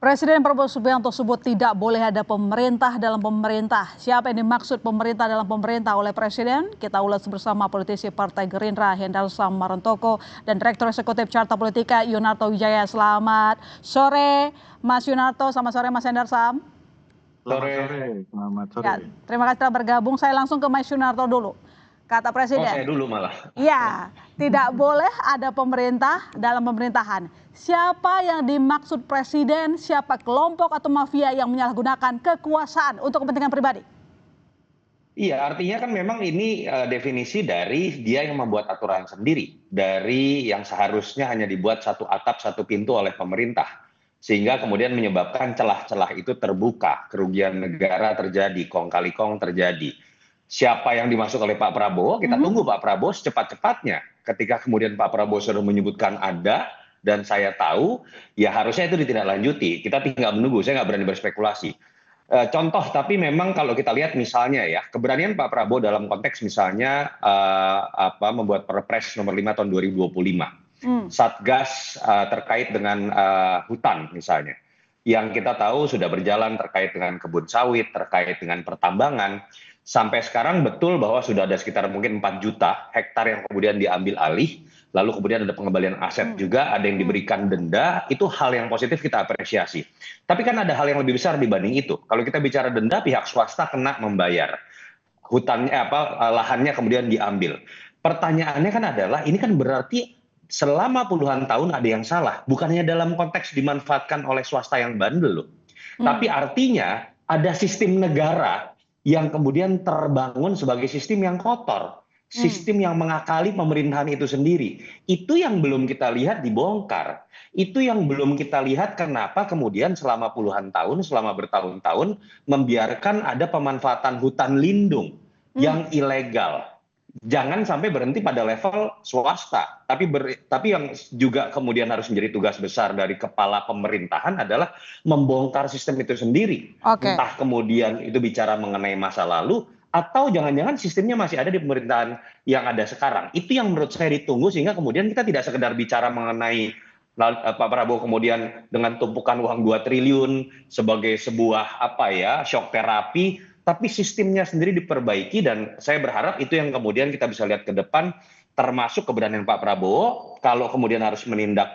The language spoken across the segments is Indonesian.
Presiden Prabowo Subianto sebut tidak boleh ada pemerintah dalam pemerintah. Siapa yang dimaksud pemerintah dalam pemerintah oleh Presiden? Kita ulas bersama politisi Partai Gerindra Hendar Sam Marantoko dan Direktur Eksekutif Carta Politika Yunarto Wijaya. Selamat sore Mas Yunarto, selamat sore Mas Hendar Sam. Selamat sore. Ya, terima kasih telah bergabung. Saya langsung ke Mas Yunarto dulu. Kata Presiden. Oh, saya dulu malah. Ya, tidak boleh ada pemerintah dalam pemerintahan. Siapa yang dimaksud Presiden, siapa kelompok atau mafia yang menyalahgunakan kekuasaan untuk kepentingan pribadi? Iya, artinya kan memang ini definisi dari dia yang membuat aturan sendiri. Dari yang seharusnya hanya dibuat satu atap, satu pintu oleh pemerintah. Sehingga kemudian menyebabkan celah-celah itu terbuka, kerugian negara terjadi, kong kali kong terjadi. Siapa yang dimaksud oleh Pak Prabowo, kita tunggu Pak Prabowo secepat-cepatnya. Ketika kemudian Pak Prabowo sudah menyebutkan ada, dan saya tahu, ya harusnya itu ditindaklanjuti. Kita tinggal menunggu, saya nggak berani berspekulasi. Contoh, tapi memang kalau kita lihat misalnya ya, keberanian Pak Prabowo dalam konteks misalnya membuat Perpres nomor 5 tahun 2025. Satgas terkait dengan hutan misalnya. Yang kita tahu sudah berjalan terkait dengan kebun sawit, terkait dengan pertambangan. Sampai sekarang betul bahwa sudah ada sekitar mungkin 4 juta hektar yang kemudian diambil alih, lalu kemudian ada pengembalian aset juga, ada yang diberikan denda, itu hal yang positif kita apresiasi. Tapi kan ada hal yang lebih besar dibanding itu. Kalau kita bicara denda, pihak swasta kena membayar. Lahannya kemudian diambil. Pertanyaannya kan adalah, ini kan berarti selama puluhan tahun ada yang salah. Bukannya dalam konteks dimanfaatkan oleh swasta yang bandel loh. Tapi artinya ada sistem negara yang kemudian terbangun sebagai sistem yang kotor, sistem yang mengakali pemerintahan itu sendiri. Itu yang belum kita lihat dibongkar. Itu yang belum kita lihat kenapa kemudian selama puluhan tahun, selama bertahun-tahun membiarkan ada pemanfaatan hutan lindung yang ilegal. Jangan sampai berhenti pada level swasta, tapi yang juga kemudian harus menjadi tugas besar dari kepala pemerintahan adalah membongkar sistem itu sendiri. Entah kemudian itu bicara mengenai masa lalu, atau jangan-jangan sistemnya masih ada di pemerintahan yang ada sekarang. Itu yang menurut saya ditunggu, sehingga kemudian kita tidak sekedar bicara mengenai Pak Prabowo kemudian dengan tumpukan uang 2 triliun sebagai sebuah shock terapi, tapi sistemnya sendiri diperbaiki. Dan saya berharap itu yang kemudian kita bisa lihat ke depan, termasuk keberanian Pak Prabowo kalau kemudian harus menindak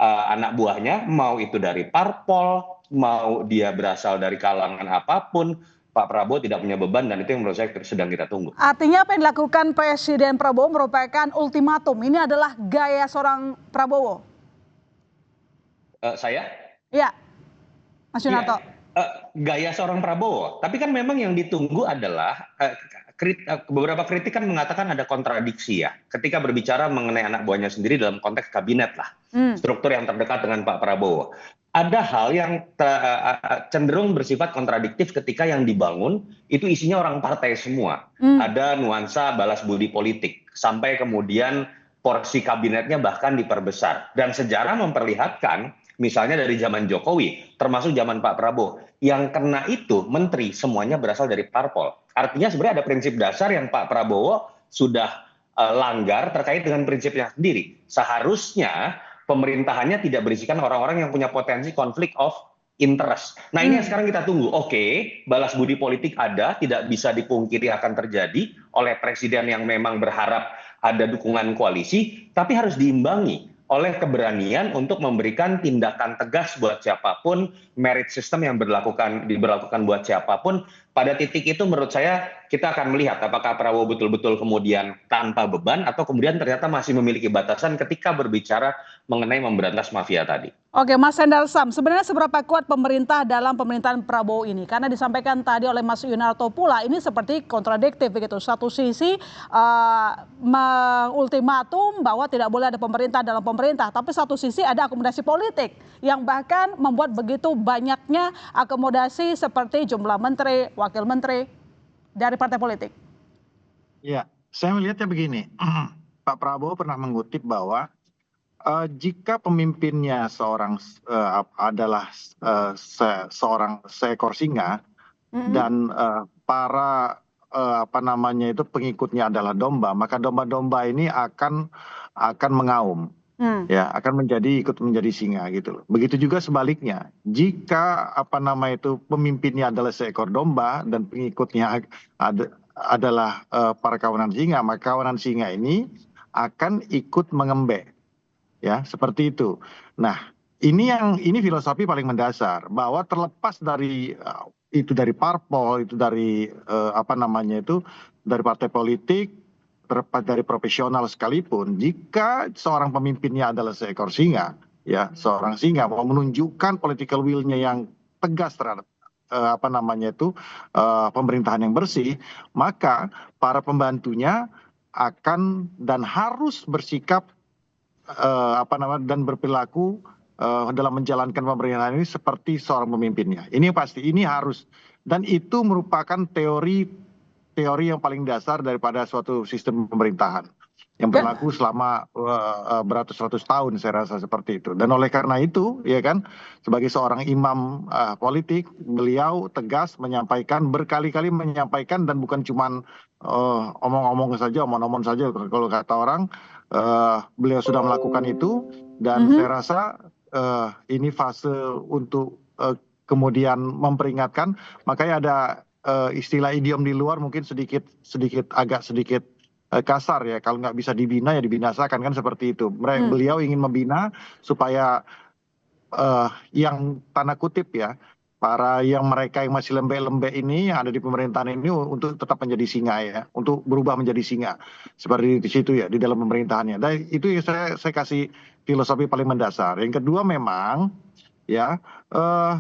anak buahnya, mau itu dari parpol, mau dia berasal dari kalangan apapun. Pak Prabowo tidak punya beban, dan itu yang menurut saya sedang kita tunggu. Artinya apa yang dilakukan Presiden Prabowo merupakan ultimatum. Ini adalah gaya seorang Prabowo. Saya? Iya, Mas Yunarto. Gaya seorang Prabowo. Tapi kan memang yang ditunggu adalah beberapa kritik kan mengatakan ada kontradiksi ya. Ketika berbicara mengenai anak buahnya sendiri dalam konteks kabinet lah. Struktur yang terdekat dengan Pak Prabowo. Ada hal yang cenderung bersifat kontradiktif ketika yang dibangun itu isinya orang partai semua. Ada nuansa balas budi politik. Sampai kemudian porsi kabinetnya bahkan diperbesar. Dan sejarah memperlihatkan, misalnya dari zaman Jokowi, termasuk zaman Pak Prabowo, yang kena itu menteri semuanya berasal dari parpol. Artinya sebenarnya ada prinsip dasar yang Pak Prabowo sudah langgar terkait dengan prinsipnya sendiri. Seharusnya pemerintahannya tidak berisikan orang-orang yang punya potensi konflik of interest. Nah, ini yang sekarang kita tunggu. Oke, balas budi politik ada, tidak bisa dipungkiri akan terjadi oleh presiden yang memang berharap ada dukungan koalisi, tapi harus diimbangi oleh keberanian untuk memberikan tindakan tegas buat siapapun, merit system yang diberlakukan buat siapapun. Pada titik itu menurut saya kita akan melihat apakah Prabowo betul-betul kemudian tanpa beban, atau kemudian ternyata masih memiliki batasan ketika berbicara mengenai memberantas mafia tadi. Oke, Mas Hendar Sam, sebenarnya seberapa kuat pemerintah dalam pemerintahan Prabowo ini? Karena disampaikan tadi oleh Mas Yunarto pula, ini seperti kontradiktif begitu. Satu sisi mengultimatum bahwa tidak boleh ada pemerintah dalam pemerintah, tapi satu sisi ada akomodasi politik yang bahkan membuat begitu banyaknya akomodasi seperti jumlah menteri, wakil menteri dari partai politik. Ya, saya melihatnya begini. Pak Prabowo pernah mengutip bahwa jika pemimpinnya adalah seorang seekor singa dan para pengikutnya adalah domba, maka domba-domba ini akan mengaum. ya akan ikut menjadi singa gitu loh. Begitu juga sebaliknya, jika pemimpinnya adalah seekor domba dan pengikutnya adalah para kawanan singa, maka kawanan singa ini akan ikut mengembek, ya seperti itu. Nah, ini filosofi paling mendasar bahwa terlepas dari itu dari parpol, itu dari dari partai politik, terlepas dari profesional sekalipun, jika seorang pemimpinnya adalah seekor singa, ya seorang singa mau menunjukkan political will-nya yang tegas terhadap pemerintahan yang bersih, maka para pembantunya akan dan harus bersikap dan berperilaku dalam menjalankan pemerintahan ini seperti seorang pemimpinnya. Ini pasti, ini harus, dan itu merupakan teori yang paling dasar daripada suatu sistem pemerintahan yang berlaku selama beratus-ratus tahun, saya rasa seperti itu. Dan oleh karena itu, ya kan, sebagai seorang imam politik, beliau tegas menyampaikan, berkali-kali menyampaikan, dan bukan cuma omong-omong saja, omong-omong saja kalau kata orang. Beliau sudah melakukan itu, dan saya rasa ini fase untuk kemudian memperingatkan. Makanya ada istilah idiom di luar mungkin agak sedikit kasar ya, kalau nggak bisa dibina ya dibinasakan, kan seperti itu. Beliau ingin membina supaya yang tanda kutip ya, mereka yang masih lembek-lembek ini yang ada di pemerintahan ini untuk tetap menjadi singa ya, untuk berubah menjadi singa seperti di situ ya, di dalam pemerintahannya. Dan itu yang saya kasih filosofi paling mendasar. Yang kedua, memang ya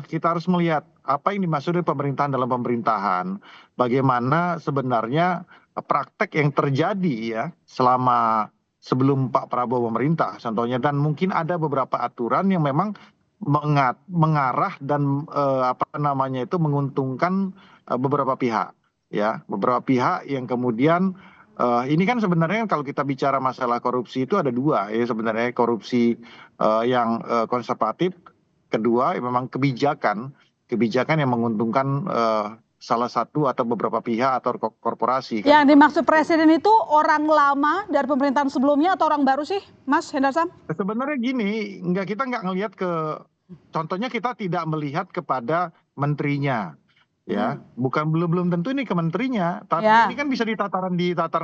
kita harus melihat apa yang dimaksud dengan pemerintahan dalam pemerintahan. Bagaimana sebenarnya praktek yang terjadi ya selama sebelum Pak Prabowo memerintah contohnya, dan mungkin ada beberapa aturan yang memang mengarah dan menguntungkan beberapa pihak ya, beberapa pihak yang kemudian ini kan sebenarnya kalau kita bicara masalah korupsi itu ada dua ya sebenarnya, korupsi yang konservatif, kedua memang kebijakan yang menguntungkan salah satu atau beberapa pihak atau korporasi. Yang dimaksud presiden itu orang lama dari pemerintahan sebelumnya atau orang baru sih, Mas Hendarsam? Sebenarnya gini, kita nggak ngelihat contohnya kita tidak melihat kepada menterinya, ya, belum tentu ini ke menterinya, tapi ini kan bisa di tataran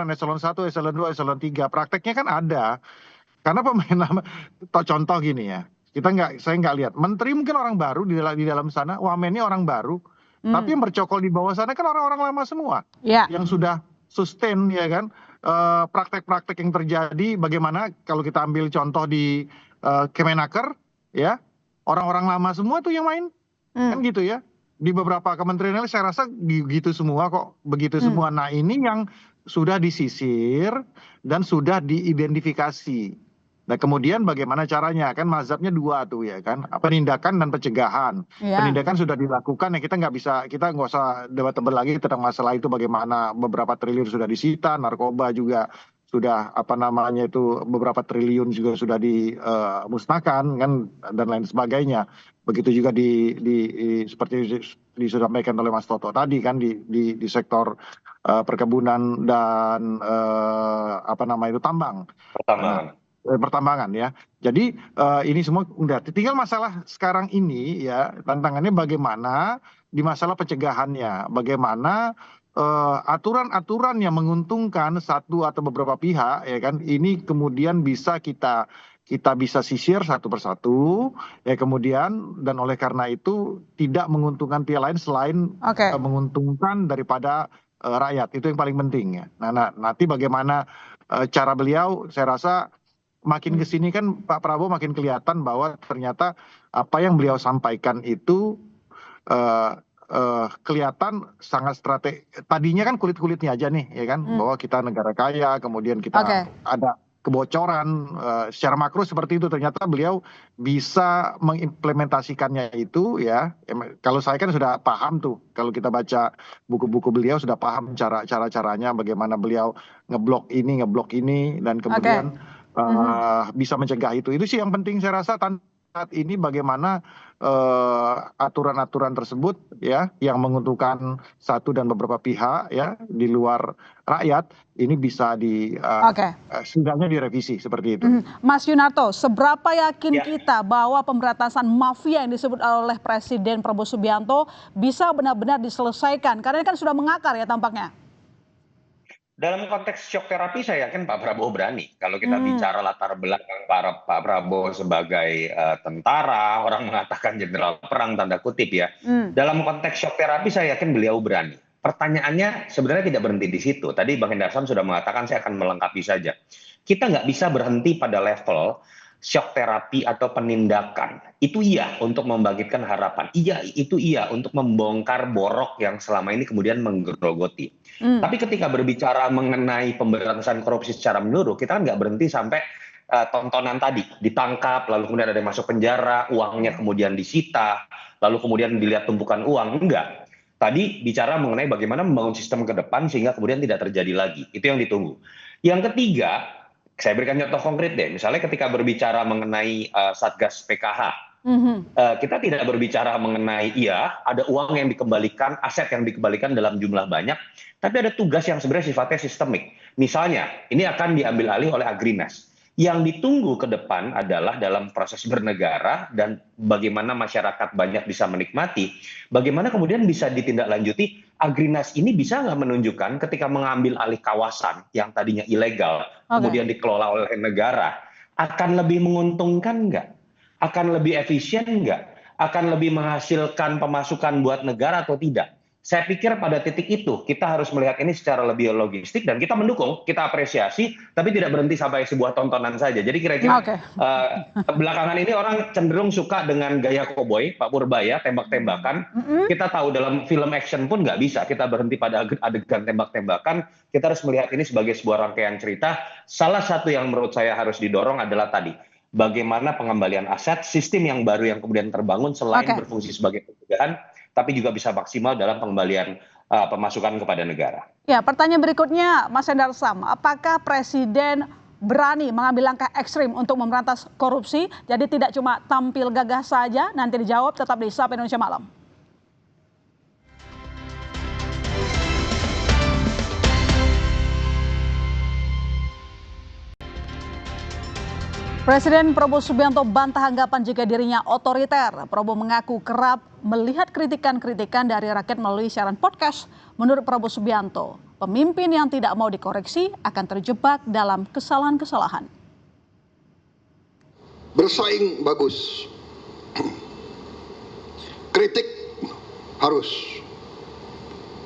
eselon 1, eselon 2, eselon 3, prakteknya kan ada. Karena contoh gini ya, saya nggak lihat menteri mungkin orang baru di dalam sana, wamennya orang baru, tapi yang bercokol di bawah sana kan orang-orang lama semua, yang sudah sustain ya kan praktek-praktek yang terjadi. Bagaimana kalau kita ambil contoh di Kemenaker ya, orang-orang lama semua tuh yang main, kan gitu ya. Di beberapa kementerian lain saya rasa gitu semua kok, begitu semua. Nah, ini yang sudah disisir dan sudah diidentifikasi. Nah, kemudian bagaimana caranya, kan mazhabnya dua tuh ya kan, penindakan dan pencegahan. Penindakan sudah dilakukan ya, kita nggak usah debat lagi tentang masalah itu, bagaimana beberapa triliun sudah disita, narkoba juga sudah beberapa triliun juga sudah dimusnahkan kan, dan lain sebagainya. Begitu juga seperti disampaikan oleh Mas Toto tadi kan, di sektor perkebunan dan pertambangan ya. Jadi ini semua udah tinggal masalah sekarang ini ya, tantangannya bagaimana di masalah pencegahannya, bagaimana aturan-aturan yang menguntungkan satu atau beberapa pihak ya kan, ini kemudian bisa kita bisa sisir satu persatu ya, kemudian dan oleh karena itu tidak menguntungkan pihak lain selain menguntungkan daripada rakyat. Itu yang paling penting ya. Nah, nanti bagaimana cara beliau, saya rasa makin kesini kan Pak Prabowo makin kelihatan bahwa ternyata apa yang beliau sampaikan itu kelihatan sangat strategi. Tadinya kan kulit-kulitnya aja nih ya kan, bahwa kita negara kaya, kemudian kita ada kebocoran secara makro seperti itu. Ternyata beliau bisa mengimplementasikannya itu ya. Kalau saya kan sudah paham tuh, kalau kita baca buku-buku beliau sudah paham caranya bagaimana beliau ngeblok ini dan kemudian bisa mencegah itu sih yang penting saya rasa. saat ini bagaimana aturan-aturan tersebut ya yang menguntungkan satu dan beberapa pihak ya di luar rakyat ini bisa Oke. setidaknya direvisi seperti itu. Mas Yunarto, seberapa yakin Ya. kita bahwa pemberantasan mafia yang disebut oleh Presiden Prabowo Subianto bisa benar-benar diselesaikan? Karena ini kan sudah mengakar ya tampaknya. Dalam konteks shock terapi saya yakin Pak Prabowo berani. Kalau kita Hmm. bicara latar belakang Pak Prabowo sebagai tentara, orang mengatakan jenderal perang tanda kutip ya. Hmm. Dalam konteks shock terapi saya yakin beliau berani. Pertanyaannya sebenarnya tidak berhenti di situ. Tadi Bang Hendarson sudah mengatakan saya akan melengkapi saja. Kita nggak bisa berhenti pada level shock terapi atau penindakan. Itu iya untuk membangkitkan harapan. Iya, itu iya untuk membongkar borok yang selama ini kemudian menggerogoti. Tapi ketika berbicara mengenai pemberantasan korupsi secara menyeluruh, kita kan nggak berhenti sampai tontonan tadi, ditangkap, lalu kemudian ada yang masuk penjara, uangnya kemudian disita, lalu kemudian dilihat tumpukan uang. Enggak. Tadi bicara mengenai bagaimana membangun sistem ke depan sehingga kemudian tidak terjadi lagi. Itu yang ditunggu. Yang ketiga, saya berikan contoh konkret deh. Misalnya ketika berbicara mengenai Satgas PKH, kita tidak berbicara mengenai ada uang yang dikembalikan, aset yang dikembalikan dalam jumlah banyak, tapi ada tugas yang sebenarnya sifatnya sistemik. Misalnya, ini akan diambil alih oleh Agrinas. Yang ditunggu ke depan adalah dalam proses bernegara dan bagaimana masyarakat banyak bisa menikmati, bagaimana kemudian bisa ditindaklanjuti, Agrinas ini bisa nggak menunjukkan ketika mengambil alih kawasan yang tadinya ilegal, kemudian dikelola oleh negara, akan lebih menguntungkan nggak? Akan lebih efisien nggak? Akan lebih menghasilkan pemasukan buat negara atau tidak? Saya pikir pada titik itu kita harus melihat ini secara lebih logistik dan kita mendukung, kita apresiasi, tapi tidak berhenti sampai sebuah tontonan saja. Jadi kira-kira belakangan ini orang cenderung suka dengan gaya koboi, Pak Purbaya, tembak-tembakan. Kita tahu dalam film action pun nggak bisa kita berhenti pada adegan tembak-tembakan. Kita harus melihat ini sebagai sebuah rangkaian cerita. Salah satu yang menurut saya harus didorong adalah tadi, bagaimana pengembalian aset, sistem yang baru yang kemudian terbangun selain berfungsi sebagai pencegahan, tapi juga bisa maksimal dalam pengembalian pemasukan kepada negara. Ya, pertanyaan berikutnya, Mas Hendarsam, apakah Presiden berani mengambil langkah ekstrim untuk memberantas korupsi? Jadi tidak cuma tampil gagah saja, nanti dijawab tetap di Sapa Indonesia Malam. Presiden Prabowo Subianto bantah anggapan jika dirinya otoriter. Prabowo mengaku kerap melihat kritikan-kritikan dari rakyat melalui siaran podcast. Menurut Prabowo Subianto, pemimpin yang tidak mau dikoreksi akan terjebak dalam kesalahan-kesalahan. Bersaing bagus, kritik harus,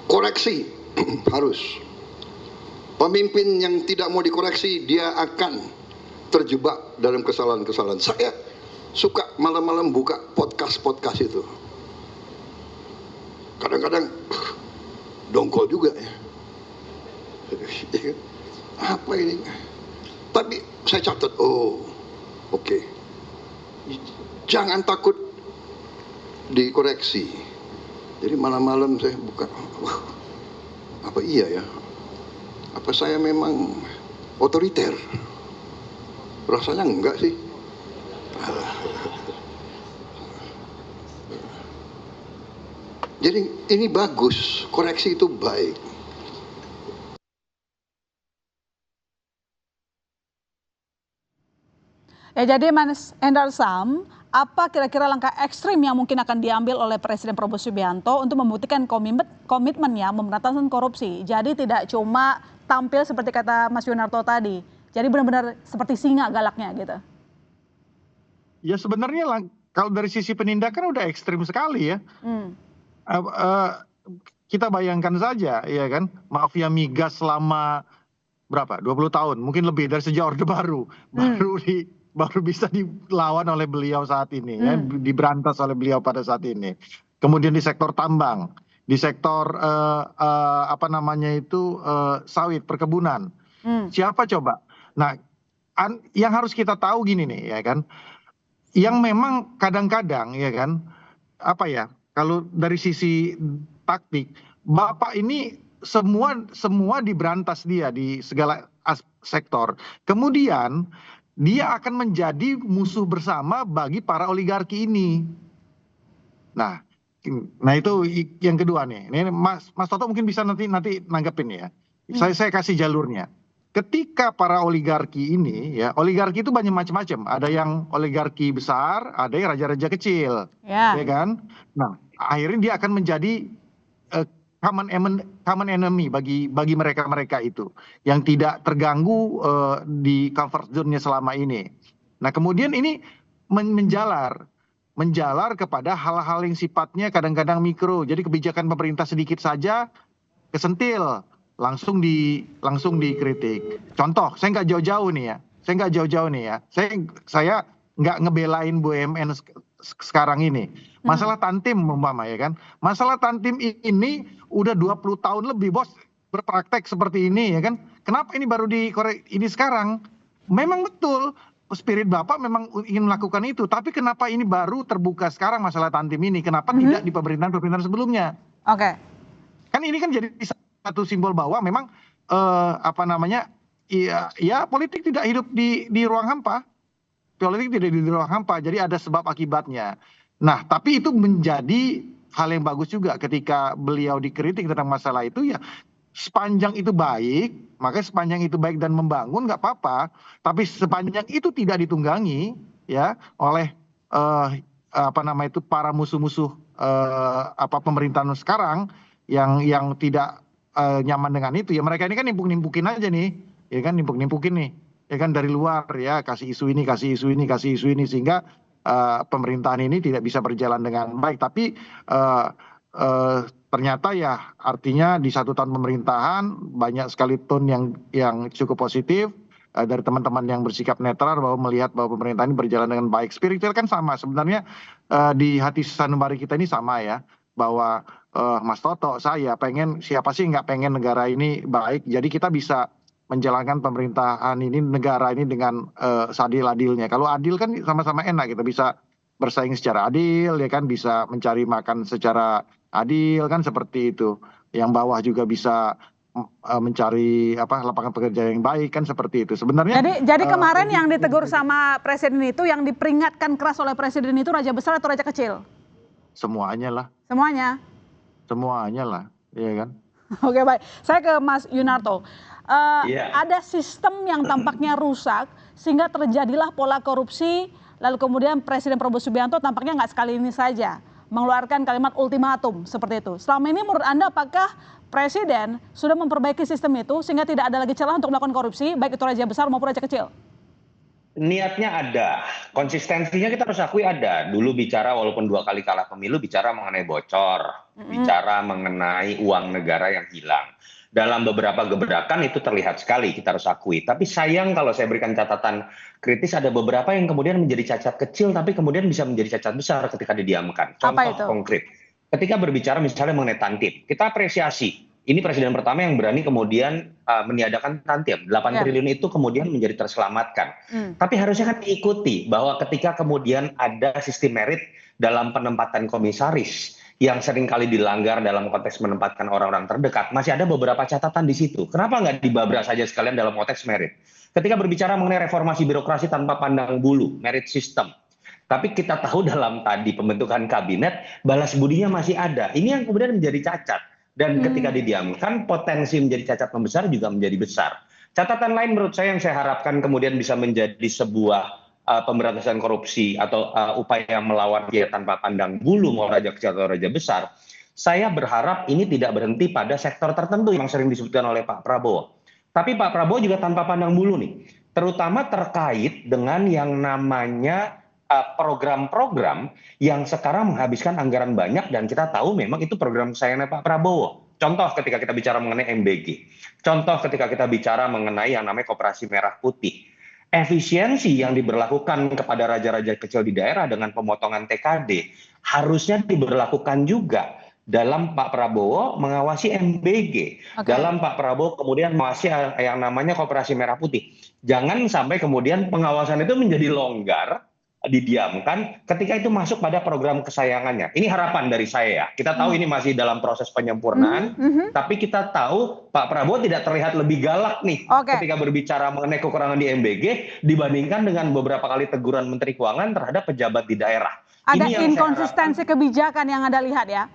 koreksi harus. Pemimpin yang tidak mau dikoreksi dia akan terjebak dalam kesalahan-kesalahan. Saya suka malam-malam buka podcast itu. Kadang-kadang dongkol juga ya. Apa ini? Tapi saya catat, oke. Jangan takut dikoreksi. Jadi malam-malam saya buka, apa iya ya? Apa saya memang otoriter? Rasanya enggak sih. Jadi ini bagus, koreksi itu baik. Ya, jadi Mas Hendarsam, apa kira-kira langkah ekstrim yang mungkin akan diambil oleh Presiden Prabowo Subianto untuk membuktikan komitmennya memberantasan korupsi? Jadi tidak cuma tampil seperti kata Mas Yunarto tadi. Jadi benar-benar seperti singa galaknya gitu. Ya sebenarnya kalau dari sisi penindakan udah ekstrim sekali ya. Kita bayangkan saja ya kan, mafia migas selama berapa? 20 tahun, mungkin lebih dari sejak Orde Baru. Baru bisa dilawan oleh beliau saat ini ya, diberantas oleh beliau pada saat ini. Kemudian di sektor tambang, di sektor sawit, perkebunan. Siapa coba? Nah, yang harus kita tahu gini nih ya kan, yang memang kadang-kadang ya kan, kalau dari sisi taktik, Bapak ini semua diberantas dia di segala sektor. Kemudian dia akan menjadi musuh bersama bagi para oligarki ini. Nah, itu yang kedua nih. Ini Mas Toto mungkin bisa nanti nanggepin ya. Saya kasih jalurnya. Ketika para oligarki ini ya, oligarki itu banyak macam-macam. Ada yang oligarki besar, ada yang raja-raja kecil, ya kan? Nah, akhirnya dia akan menjadi common enemy bagi mereka itu yang tidak terganggu di comfort zone-nya selama ini. Nah, kemudian ini menjalar kepada hal-hal yang sifatnya kadang-kadang mikro. Jadi kebijakan pemerintah sedikit saja kesentil, langsung dikritik. Contoh, saya nggak jauh-jauh nih ya. Saya nggak ngebelain BUMN sekarang ini. Masalah Tantim umpama ya kan. Masalah Tantim ini udah 20 tahun lebih bos berpraktek seperti ini ya kan. Kenapa ini baru dikorek ini sekarang? Memang betul spirit Bapak memang ingin melakukan itu, tapi kenapa ini baru terbuka sekarang masalah Tantim ini? Kenapa tidak di pemerintahan sebelumnya? Oke. Kan ini kan jadi satu simbol bahwa memang politik tidak hidup di ruang hampa. Politik tidak di ruang hampa, jadi ada sebab akibatnya. Nah, tapi itu menjadi hal yang bagus juga ketika beliau dikritik tentang masalah itu ya. Sepanjang itu baik, makanya sepanjang itu baik dan membangun nggak apa-apa. Tapi sepanjang itu tidak ditunggangi ya oleh para musuh-musuh pemerintahan sekarang yang tidak nyaman dengan itu ya, mereka ini kan nimpuk-nimpukin aja nih, ya kan, nimpuk-nimpukin nih, ya kan, dari luar ya, kasih isu ini sehingga pemerintahan ini tidak bisa berjalan dengan baik. Tapi ternyata ya artinya di 1 tahun pemerintahan banyak sekali tone yang cukup positif dari teman-teman yang bersikap netral bahwa melihat bahwa pemerintahan ini berjalan dengan baik. Spiritual kan sama sebenarnya, di hati sanubari kita ini sama ya, bahwa Mas Toto, saya pengen, siapa sih nggak pengen negara ini baik, jadi kita bisa menjalankan pemerintahan ini, negara ini dengan seadil-adilnya. Kalau adil kan sama-sama enak, kita bisa bersaing secara adil ya kan, bisa mencari makan secara adil kan, seperti itu. Yang bawah juga bisa mencari lapangan pekerjaan yang baik kan, seperti itu. Sebenarnya jadi kemarin yang ditegur sama presiden itu, yang diperingatkan keras oleh presiden itu raja besar atau raja kecil? Semuanya lah. Semuanya lah, ya kan. Oke, baik. Saya ke Mas Yunarto. Ada sistem yang tampaknya rusak sehingga terjadilah pola korupsi, lalu kemudian Presiden Prabowo Subianto tampaknya nggak sekali ini saja mengeluarkan kalimat ultimatum seperti itu. Selama ini menurut Anda apakah Presiden sudah memperbaiki sistem itu sehingga tidak ada lagi celah untuk melakukan korupsi, baik itu raja besar maupun raja kecil? Niatnya ada, konsistensinya kita harus akui ada. Dulu bicara walaupun 2 kali kalah pemilu, bicara mengenai bocor, bicara mengenai uang negara yang hilang. Dalam beberapa gebrakan itu terlihat sekali, kita harus akui. Tapi sayang kalau saya berikan catatan kritis, ada beberapa yang kemudian menjadi cacat kecil tapi kemudian bisa menjadi cacat besar ketika didiamkan. Contoh konkret, ketika berbicara misalnya mengenai Tantim, kita apresiasi. Ini presiden pertama yang berani kemudian meniadakan Tantim. 8 triliun itu kemudian menjadi terselamatkan. Tapi harusnya kan diikuti bahwa ketika kemudian ada sistem merit dalam penempatan komisaris yang seringkali dilanggar dalam konteks menempatkan orang-orang terdekat, masih ada beberapa catatan di situ. Kenapa nggak dibabrak saja sekalian dalam konteks merit? Ketika berbicara mengenai reformasi birokrasi tanpa pandang bulu, merit system. Tapi kita tahu dalam tadi pembentukan kabinet, balas budinya masih ada. Ini yang kemudian menjadi cacat. Dan ketika didiamkan, potensi menjadi cacat membesar juga menjadi besar. Catatan lain menurut saya yang saya harapkan kemudian bisa menjadi sebuah pemberantasan korupsi atau upaya melawan dia tanpa pandang bulu, mau raja kecil atau raja besar. Saya berharap ini tidak berhenti pada sektor tertentu yang sering disebutkan oleh Pak Prabowo. Tapi Pak Prabowo juga tanpa pandang bulu nih. Terutama terkait dengan yang namanya program-program yang sekarang menghabiskan anggaran banyak dan kita tahu memang itu program kesayangan Pak Prabowo. Contoh ketika kita bicara mengenai MBG. Contoh ketika kita bicara mengenai yang namanya Koperasi Merah Putih. Efisiensi yang diberlakukan kepada raja-raja kecil di daerah dengan pemotongan TKD harusnya diberlakukan juga dalam Pak Prabowo mengawasi MBG. Dalam Pak Prabowo kemudian mengawasi yang namanya Koperasi Merah Putih. Jangan sampai kemudian pengawasan itu menjadi longgar didiamkan ketika itu masuk pada program kesayangannya. Ini harapan dari saya ya. Kita tahu ini masih dalam proses penyempurnaan, tapi kita tahu Pak Prabowo tidak terlihat lebih galak nih ketika berbicara mengenai kekurangan di MBG dibandingkan dengan beberapa kali teguran Menteri Keuangan terhadap pejabat di daerah. Ada inkonsistensi kebijakan yang Anda lihat ya?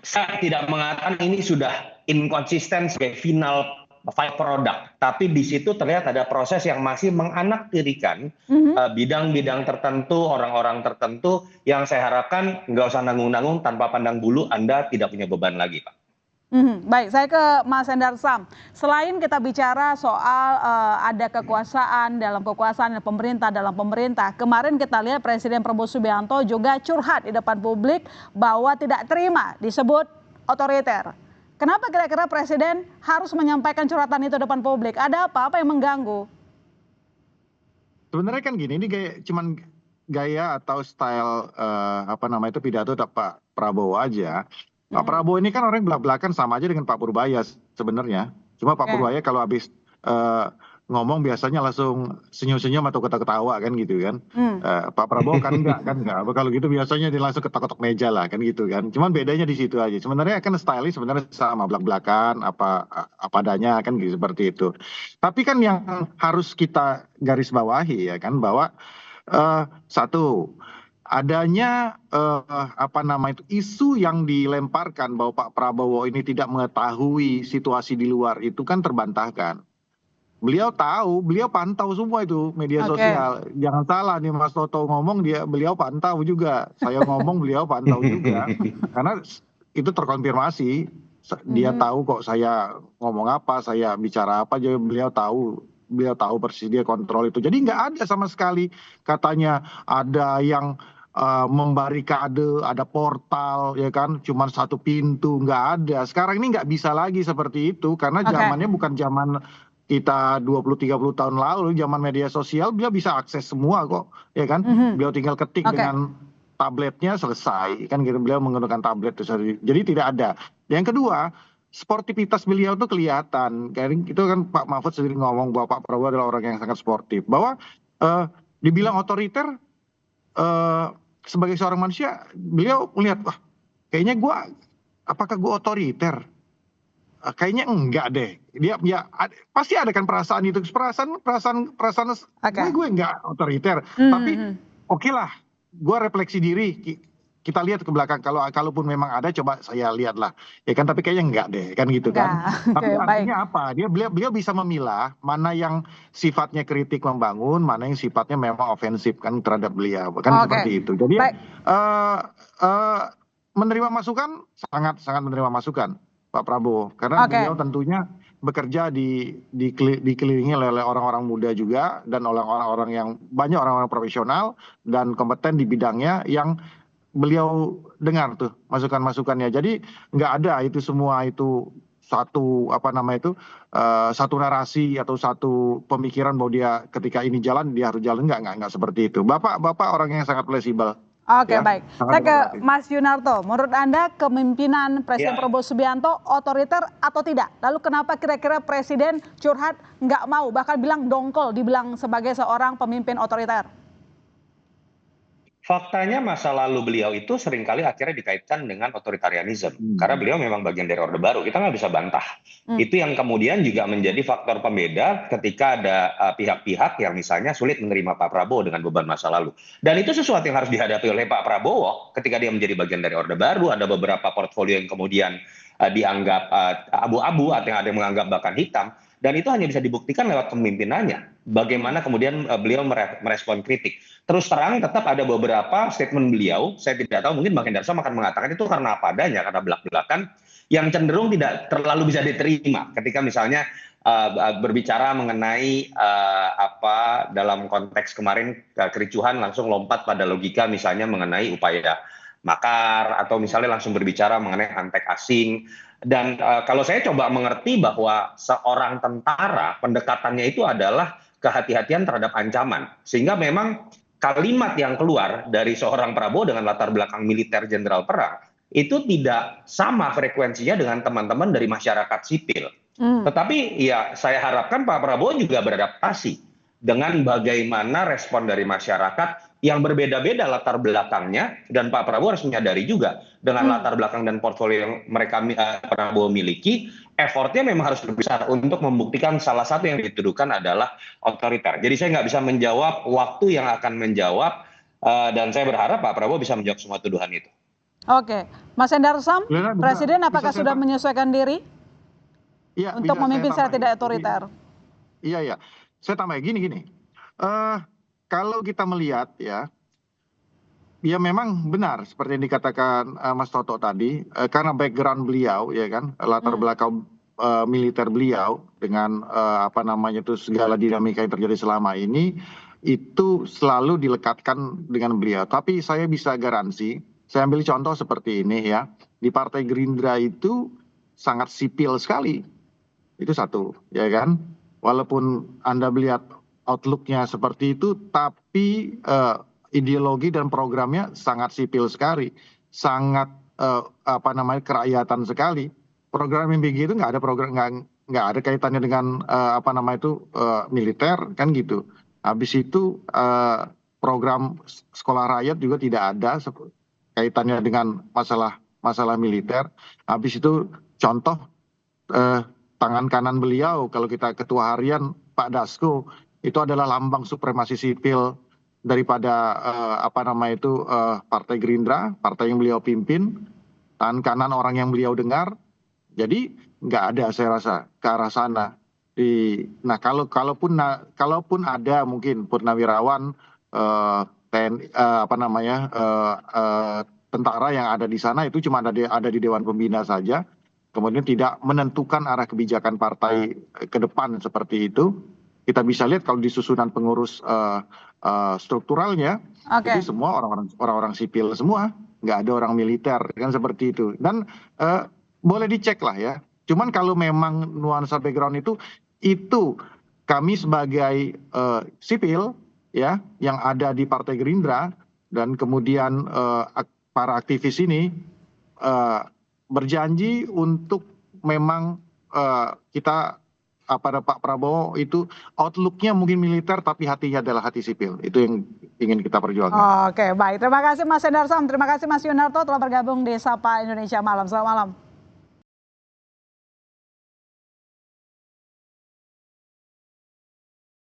Saya tidak mengatakan ini sudah inkonsisten sebagai final product, tapi di situ terlihat ada proses yang masih menganaktirikan bidang-bidang tertentu, orang-orang tertentu yang saya harapkan nggak usah nanggung-nanggung tanpa pandang bulu, Anda tidak punya beban lagi, Pak. Baik, saya ke Mas Endar Sam. Selain kita bicara soal ada kekuasaan dalam kekuasaan dan pemerintah dalam pemerintah, kemarin kita lihat Presiden Prabowo Subianto juga curhat di depan publik bahwa tidak terima disebut otoriter. Kenapa kira-kira Presiden harus menyampaikan curhatan itu depan publik? Ada apa? Apa yang mengganggu? Sebenarnya kan gini, ini cuman gaya atau style pidato Pak Prabowo aja. Pak Prabowo ini kan orang belak-belakan sama aja dengan Pak Purbaya sebenarnya. Cuma Pak Purbaya kalau habis ngomong biasanya langsung senyum-senyum atau ketawa-ketawa kan gitu kan. Pak Prabowo kan enggak. Kalau gitu biasanya dia langsung ketok-ketok meja lah kan gitu kan. Cuman bedanya di situ aja. Sebenarnya kan style sebenarnya sama, belak-belakan apa adanya kan gitu, seperti itu. Tapi kan yang harus kita garis bawahi ya kan bahwa satu, adanya isu yang dilemparkan bahwa Pak Prabowo ini tidak mengetahui situasi di luar itu kan terbantahkan. Beliau tahu, beliau pantau semua itu media sosial. Jangan salah nih Mas Toto ngomong beliau pantau juga. Saya ngomong beliau pantau juga. Karena itu terkonfirmasi. Dia tahu kok saya ngomong apa, saya bicara apa, jadi beliau tahu persis, dia kontrol itu. Jadi nggak ada sama sekali katanya ada yang membarikade, ada portal ya kan, cuman satu pintu, nggak ada. Sekarang ini nggak bisa lagi seperti itu karena zamannya bukan zaman kita 20-30 tahun lalu, zaman media sosial beliau bisa akses semua kok ya kan. Beliau tinggal ketik dengan tabletnya selesai kan gitu, beliau menggunakan tablet itu. Jadi tidak ada. Yang kedua, sportivitas beliau itu kelihatan. Itu kan Pak Mahfud sendiri ngomong bahwa Pak Prabowo adalah orang yang sangat sportif. Bahwa dibilang otoriter sebagai seorang manusia, beliau melihat wah kayaknya apakah gue otoriter? Kayaknya enggak deh. Dia ya pasti ada kan perasaan itu, perasaan gue enggak otoriter. Tapi oke lah, gue refleksi diri. Kita lihat ke belakang, kalaupun memang ada coba saya lihat lah ya kan, tapi kayaknya enggak deh kan gitu kan. Tapi artinya apa, beliau bisa memilah mana yang sifatnya kritik membangun, mana yang sifatnya memang ofensif kan terhadap beliau kan, seperti itu. Jadi menerima masukan, sangat menerima masukan Pak Prabowo, karena beliau tentunya bekerja dikelilingi oleh orang-orang muda juga dan oleh orang-orang yang banyak, orang-orang profesional dan kompeten di bidangnya yang beliau dengar tuh masukan-masukannya. Jadi nggak ada itu semua itu satu satu narasi atau satu pemikiran bahwa dia ketika ini jalan dia harus jalan, nggak seperti itu. Bapak orang yang sangat fleksibel. Baik. Saya ke Mas Yunarto. Menurut Anda kepemimpinan Presiden Prabowo Subianto otoriter atau tidak? Lalu kenapa kira-kira Presiden curhat nggak mau, bahkan bilang dongkol, dibilang sebagai seorang pemimpin otoriter? Faktanya masa lalu beliau itu seringkali akhirnya dikaitkan dengan otoritarianisme. Karena beliau memang bagian dari Orde Baru, kita nggak bisa bantah. Itu yang kemudian juga menjadi faktor pembeda ketika ada pihak-pihak yang misalnya sulit menerima Pak Prabowo dengan beban masa lalu. Dan itu sesuatu yang harus dihadapi oleh Pak Prabowo ketika dia menjadi bagian dari Orde Baru. Ada beberapa portfolio yang kemudian dianggap abu-abu, atau yang ada yang menganggap bahkan hitam. Dan itu hanya bisa dibuktikan lewat kepemimpinannya. Bagaimana kemudian beliau merespon kritik. Terus terang tetap ada beberapa statement beliau, saya tidak tahu, mungkin Bang Hendarso akan mengatakan itu karena apa adanya, karena belak-belakan, yang cenderung tidak terlalu bisa diterima. Ketika misalnya berbicara mengenai dalam konteks kemarin kericuhan langsung lompat pada logika misalnya mengenai upaya makar, atau misalnya langsung berbicara mengenai antek asing. Dan kalau saya coba mengerti bahwa seorang tentara pendekatannya itu adalah kehati-hatian terhadap ancaman, sehingga memang kalimat yang keluar dari seorang Prabowo dengan latar belakang militer jenderal perang itu tidak sama frekuensinya dengan teman-teman dari masyarakat sipil. Tetapi ya saya harapkan Pak Prabowo juga beradaptasi dengan bagaimana respon dari masyarakat yang berbeda-beda latar belakangnya, dan Pak Prabowo harus menyadari juga dengan latar belakang dan portfolio yang mereka Prabowo miliki, effortnya memang harus lebih besar untuk membuktikan salah satu yang dituduhkan adalah otoriter. Jadi saya nggak bisa menjawab, waktu yang akan menjawab, dan saya berharap Pak Prabowo bisa menjawab semua tuduhan itu. Oke, Mas Endar Sam, Presiden apakah bisa sudah menyesuaikan diri untuk memimpin secara tidak otoriter? Iya. Saya tambah gini. Kalau kita melihat ya memang benar seperti yang dikatakan Mas Toto tadi, karena background beliau ya kan, latar belakang militer beliau dengan segala dinamika yang terjadi selama ini itu selalu dilekatkan dengan beliau. Tapi saya bisa garansi, saya ambil contoh seperti ini ya, di Partai Gerindra itu sangat sipil sekali. Itu satu, ya kan? Walaupun Anda melihat outlook-nya seperti itu, tapi ideologi dan programnya sangat sipil sekali, sangat kerakyatan sekali. Program MBG itu nggak ada kaitannya dengan militer kan gitu. Habis itu program sekolah rakyat juga tidak ada kaitannya dengan masalah militer. Habis itu contoh tangan kanan beliau kalau kita ketua harian Pak Dasko itu adalah lambang supremasi sipil daripada Partai Gerindra, partai yang beliau pimpin. Tangan kanan orang yang beliau dengar. Jadi nggak ada saya rasa ke arah sana. Nah kalaupun ada mungkin purnawirawan tentara yang ada di sana itu cuma ada di Dewan Pembina saja. Kemudian tidak menentukan arah kebijakan partai ke depan seperti itu. Kita bisa lihat kalau di susunan pengurus strukturalnya itu semua orang-orang sipil semua, nggak ada orang militer kan seperti itu. Dan boleh dicek lah ya. Cuman kalau memang nuansa background itu kami sebagai sipil ya yang ada di Partai Gerindra dan kemudian para aktivis ini berjanji untuk memang kita pada Pak Prabowo itu outlook-nya mungkin militer tapi hatinya adalah hati sipil. Itu yang ingin kita perjuangkan. Oke, baik. Terima kasih Mas Endar Sam, terima kasih Mas Yunarto telah bergabung di Sapa Indonesia Malam. Selamat malam.